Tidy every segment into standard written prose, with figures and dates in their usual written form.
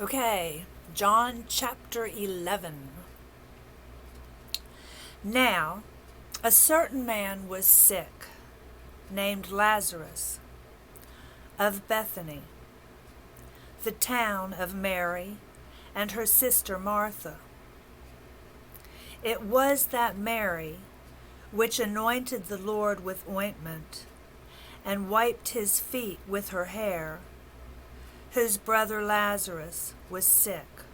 Okay, John chapter 11. Now, a certain man was sick, named Lazarus, of Bethany, the town of Mary and her sister Martha. It was that Mary which anointed the Lord with ointment and wiped his feet with her hair, whose brother Lazarus was sick.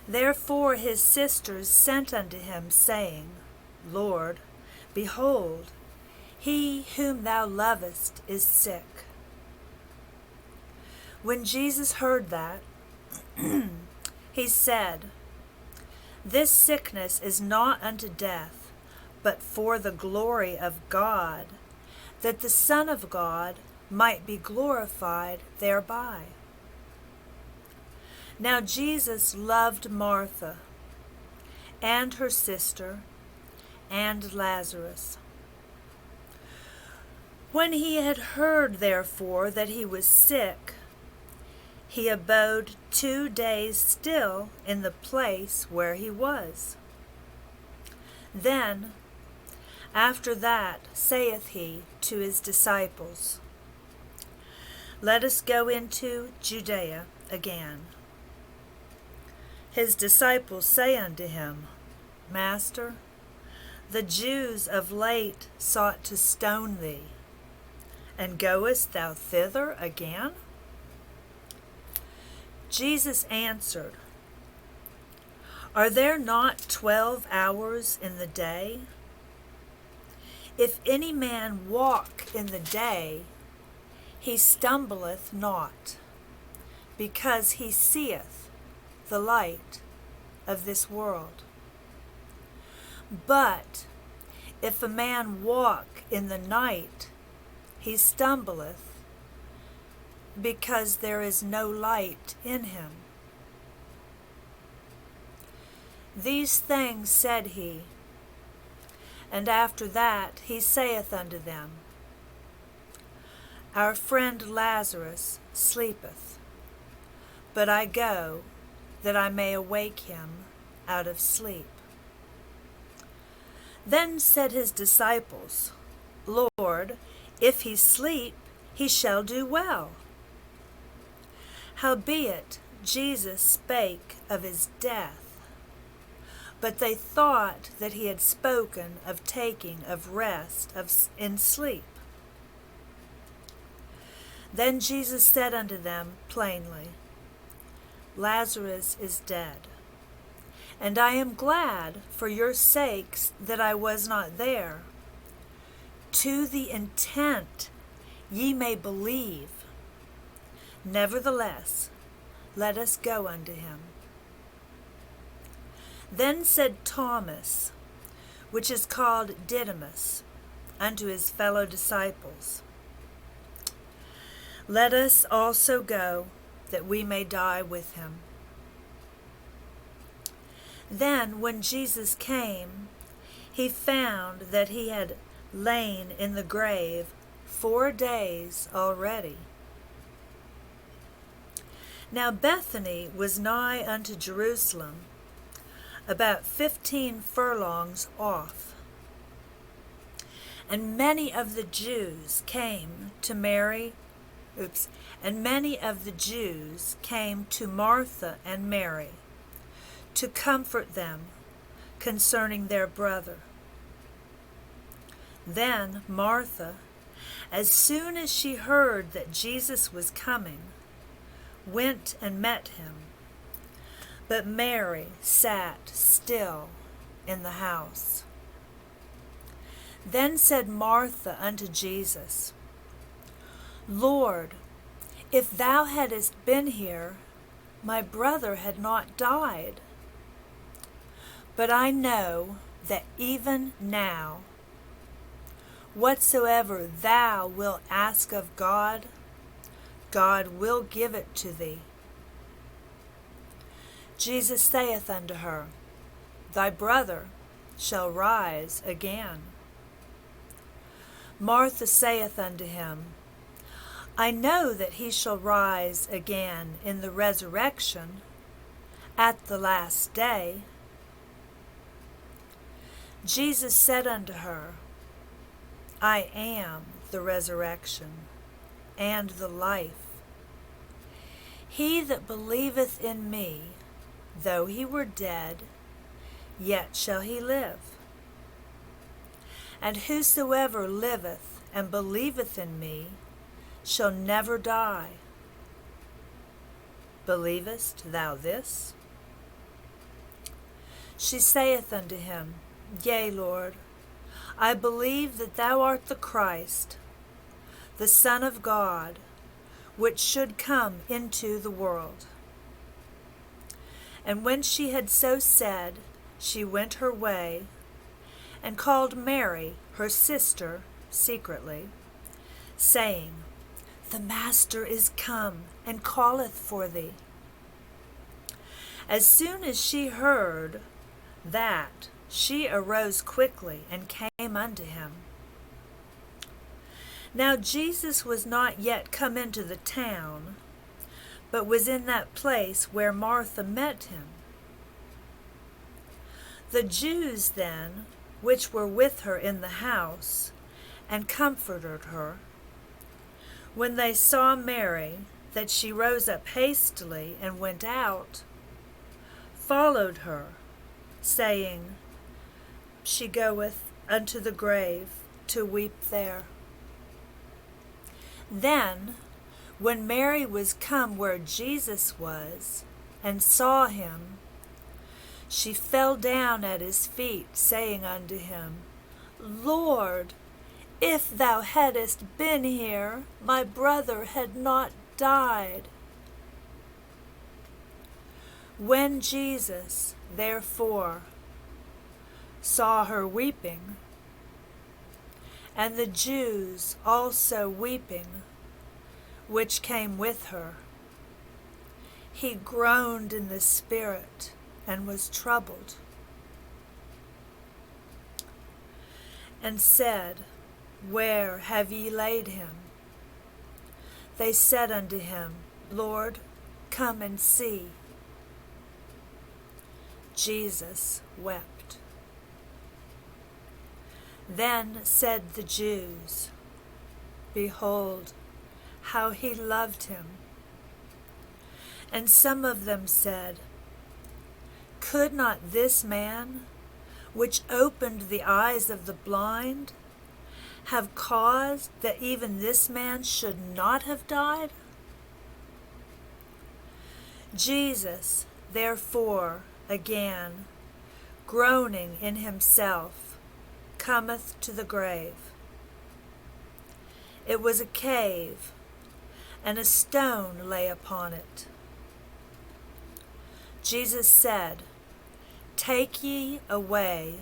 Therefore his sisters sent unto him, saying, Lord, behold, he whom thou lovest is sick. When Jesus heard that, he said, This sickness is not unto death, but for the glory of God, that the Son of God might be glorified thereby. Now Jesus loved Martha, and her sister, and Lazarus. When he had heard, therefore, that he was sick, he abode 2 days still in the place where he was. Then, after that, saith he to his disciples, Let us go into Judea again. His disciples say unto him, Master, the Jews of late sought to stone thee, and goest thou thither again? Jesus answered, Are there not 12 hours in the day? If any man walk in the day, he stumbleth not, because he seeth the light of this world. But if a man walk in the night, he stumbleth, because there is no light in him. These things said he, and after that he saith unto them, Our friend Lazarus sleepeth, but I go that I may awake him out of sleep. Then said his disciples, Lord, if he sleep, he shall do well. Howbeit Jesus spake of his death, but they thought that he had spoken of taking of rest in sleep. Then Jesus said unto them plainly, Lazarus is dead, and I am glad for your sakes that I was not there, to the intent ye may believe. Nevertheless, let us go unto him. Then said Thomas, which is called Didymus, unto his fellow disciples, Let us also go, that we may die with him. Then, when Jesus came, he found that he had lain in the grave 4 days already. Now Bethany was nigh unto Jerusalem, about 15 furlongs off. And many of the Jews came to Martha and Mary to comfort them concerning their brother. Then Martha, as soon as she heard that Jesus was coming, went and met him, but Mary sat still in the house. Then said Martha unto Jesus, Lord, if thou hadst been here, my brother had not died. But I know that even now, whatsoever thou wilt ask of God, God will give it to thee. Jesus saith unto her, Thy brother shall rise again. Martha saith unto him, I know that he shall rise again in the resurrection at the last day. Jesus said unto her, I am the resurrection and the life. He that believeth in me, though he were dead, yet shall he live. And whosoever liveth and believeth in me shall never die. Believest thou this? She saith unto him, Yea, Lord, I believe that thou art the Christ, the Son of God, which should come into the world. And when she had so said, she went her way, and called Mary, her sister, secretly, saying, The Master is come, and calleth for thee. As soon as she heard that, she arose quickly, and came unto him. Now Jesus was not yet come into the town, but was in that place where Martha met him. The Jews then, which were with her in the house, and comforted her, when they saw Mary, that she rose up hastily and went out, followed her, saying, She goeth unto the grave to weep there. Then, when Mary was come where Jesus was, and saw him, she fell down at his feet, saying unto him, Lord, if thou hadst been here, my brother had not died. When Jesus, therefore, saw her weeping, and the Jews also weeping, which came with her, he groaned in the spirit, and was troubled, and said, Where have ye laid him? They said unto him, Lord, come and see. Jesus wept. Then said the Jews, Behold, how he loved him. And some of them said, Could not this man, which opened the eyes of the blind, have caused that even this man should not have died? Jesus, therefore, again, groaning in himself, cometh to the grave. It was a cave, and a stone lay upon it. Jesus said, Take ye away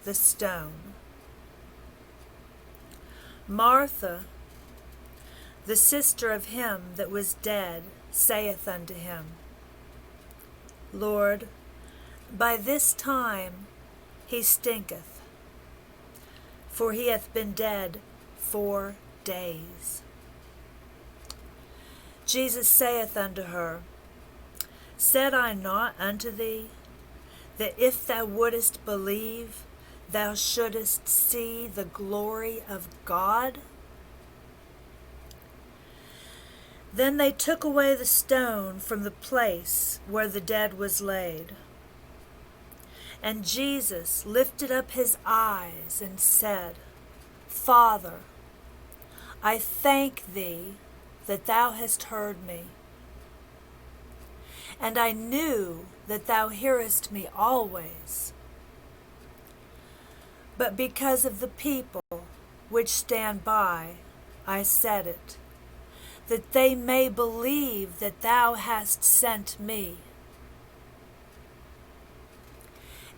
the stone. Martha, the sister of him that was dead, saith unto him, Lord, by this time he stinketh, for he hath been dead 4 days. Jesus saith unto her, Said I not unto thee, that if thou wouldest believe, thou shouldest see the glory of God? Then they took away the stone from the place where the dead was laid. And Jesus lifted up his eyes and said, Father, I thank thee that thou hast heard me. And I knew that thou hearest me always. But because of the people which stand by, I said it, that they may believe that thou hast sent me.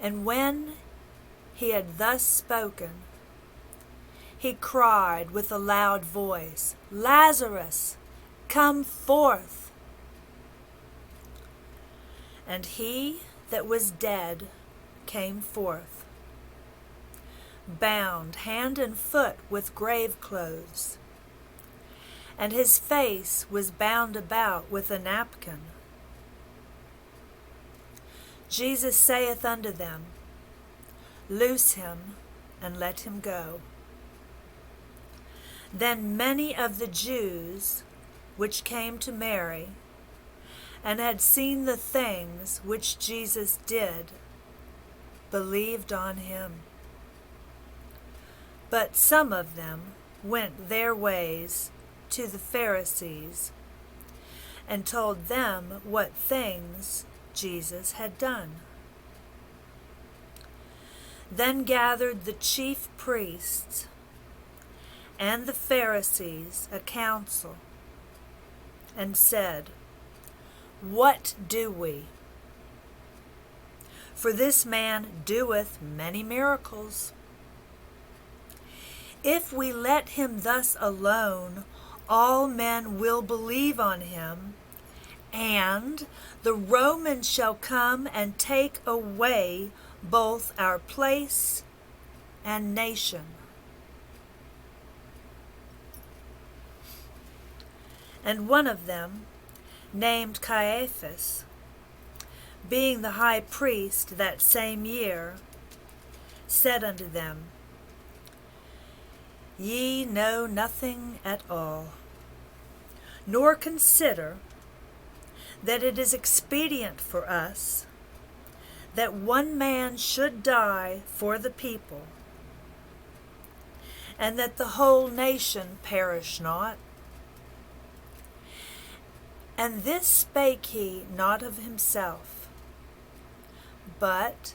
And when he had thus spoken, he cried with a loud voice, Lazarus, come forth. And he that was dead came forth, bound hand and foot with grave clothes, and his face was bound about with a napkin. Jesus saith unto them, Loose him, and let him go. Then many of the Jews which came to Mary, and had seen the things which Jesus did, believed on him. But some of them went their ways to the Pharisees, and told them what things Jesus had done. Then gathered the chief priests and the Pharisees a council, and said, What do we? For this man doeth many miracles. If we let him thus alone, all men will believe on him, and the Romans shall come and take away both our place and nation. And one of them, named Caiaphas, being the high priest that same year, said unto them, Ye know nothing at all, nor consider that it is expedient for us that one man should die for the people, and that the whole nation perish not. And this spake he not of himself, but,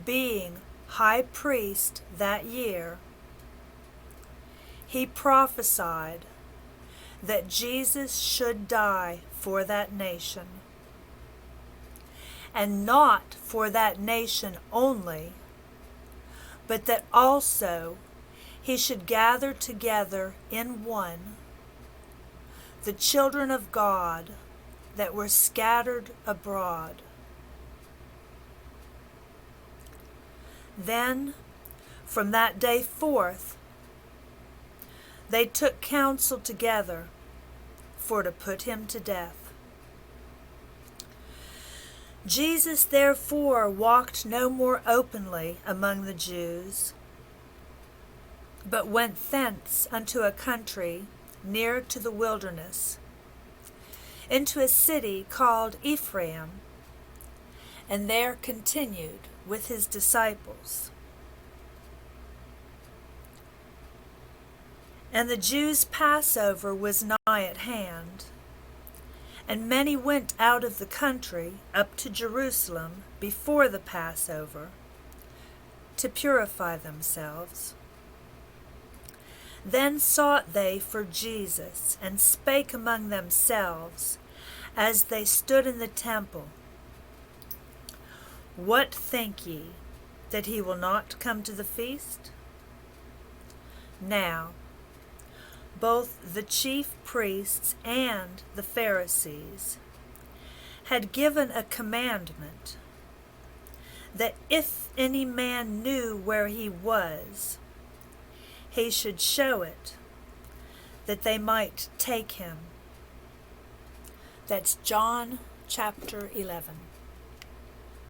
being high priest that year, he prophesied that Jesus should die for that nation, and not for that nation only, but that also he should gather together in one the children of God that were scattered abroad. Then, from that day forth, they took counsel together for to put him to death. Jesus therefore walked no more openly among the Jews, but went thence unto a country near to the wilderness, into a city called Ephraim, and there continued with his disciples. And the Jews' Passover was nigh at hand, and many went out of the country up to Jerusalem before the Passover, to purify themselves. Then sought they for Jesus, and spake among themselves, as they stood in the temple, What think ye, that he will not come to the feast? Now, both the chief priests and the Pharisees had given a commandment, that if any man knew where he was, he should show it, that they might take him. That's John chapter 11.